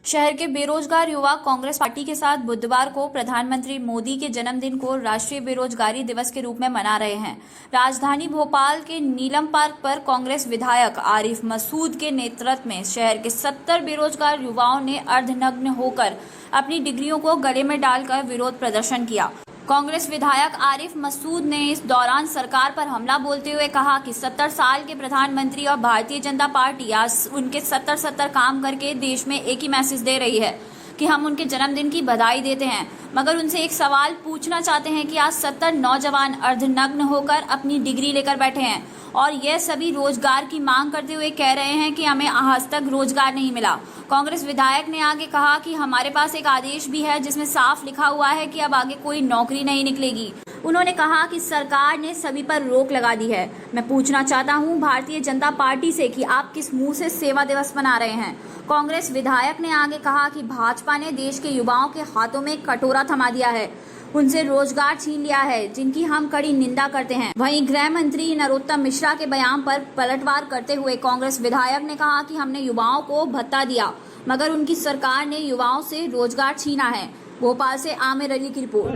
शहर के बेरोजगार युवा कांग्रेस पार्टी के साथ बुधवार को प्रधानमंत्री मोदी के जन्मदिन को राष्ट्रीय बेरोजगारी दिवस के रूप में मना रहे हैं। राजधानी भोपाल के नीलम पार्क पर कांग्रेस विधायक आरिफ मसूद के नेतृत्व में शहर के 70 बेरोजगार युवाओं ने अर्धनग्न होकर अपनी डिग्रियों को गले में डालकर विरोध प्रदर्शन किया। कांग्रेस विधायक आरिफ मसूद ने इस दौरान सरकार पर हमला बोलते हुए कहा कि 70 साल के प्रधानमंत्री और भारतीय जनता पार्टी आज उनके 70 काम करके देश में एक ही मैसेज दे रही है कि हम उनके जन्मदिन की बधाई देते हैं, मगर उनसे एक सवाल पूछना चाहते हैं कि आज 70 नौजवान अर्धनग्न होकर अपनी डिग्री लेकर बैठे हैं और यह सभी रोजगार की मांग करते हुए कह रहे हैं कि हमें आज तक रोजगार नहीं मिला। कांग्रेस विधायक ने आगे कहा कि हमारे पास एक आदेश भी है जिसमें साफ लिखा हुआ है कि अब आगे कोई नौकरी नहीं निकलेगी। उन्होंने कहा कि सरकार ने सभी पर रोक लगा दी है। मैं पूछना चाहता हूं भारतीय जनता पार्टी से कि आप किस मुंह से सेवा दिवस मना रहे हैं। कांग्रेस विधायक ने आगे कहा कि भाजपा ने देश के युवाओं के हाथों में कटोरा थमा दिया है, उनसे रोजगार छीन लिया है, जिनकी हम कड़ी निंदा करते हैं। वहीं गृह मंत्री नरोत्तम मिश्रा के बयान पर पलटवार करते हुए कांग्रेस विधायक ने कहा कि हमने युवाओं को भत्ता दिया, मगर उनकी सरकार ने युवाओं से रोजगार छीना है। भोपाल से आमिर अली की रिपोर्ट।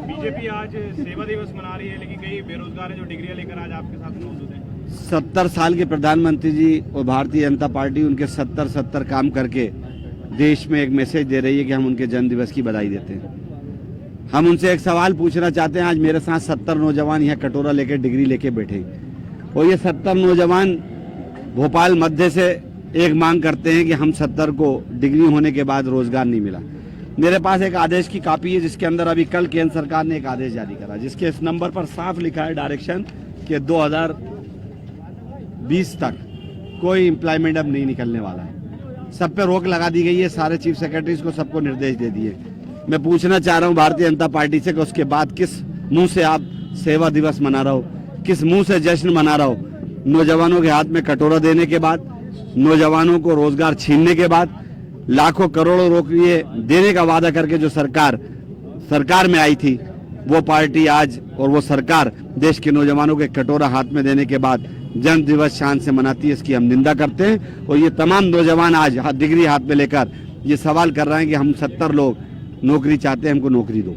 बीजेपी आज सेवा दिवस मना रही है, लेकिन कई बेरोजगार हैं जो डिग्रियां लेकर आज आपके साथ मौजूद हैं। 70 साल के प्रधानमंत्री जी और भारतीय जनता पार्टी उनके 70 काम करके देश में एक मैसेज दे रही है कि हम उनके जन्म दिवस की बधाई देते हैं। हम उनसे एक सवाल पूछना चाहते हैं। आज मेरे साथ 70 नौजवान यहाँ कटोरा लेकर डिग्री लेके बैठे और ये 70 नौजवान भोपाल मध्य से एक मांग करते हैं कि हम 70 को डिग्री होने के बाद रोजगार नहीं मिला। मेरे पास एक आदेश की कॉपी है जिसके अंदर अभी कल केंद्र सरकार ने एक आदेश जारी करा, जिसके इस नंबर पर साफ लिखा है डायरेक्शन कि 2020 तक कोई एम्प्लॉयमेंट अब नहीं निकलने वाला है। सब पे रोक लगा दी गई है। सारे चीफ सेक्रेटरीज को सबको निर्देश दे दिए। मैं पूछना चाह रहा हूं भारतीय जनता पार्टी से कि उसके बाद किस मुंह से आप सेवा दिवस मना रहे हो, किस मुंह से जश्न मना रहे हो। नौजवानों के हाथ में कटोरा देने के बाद, नौजवानों को रोजगार छीनने के बाद, लाखों करोड़ों रुपये देने का वादा करके जो सरकार में आई थी, वो पार्टी आज और वो सरकार देश के नौजवानों के कटोरा हाथ में देने के बाद जन्म दिवस शान से मनाती है। इसकी हम निंदा करते हैं और ये तमाम नौजवान आज डिग्री हाथ में लेकर ये सवाल कर रहे हैं कि हम 70 लोग नौकरी चाहते हैं, हमको नौकरी दो।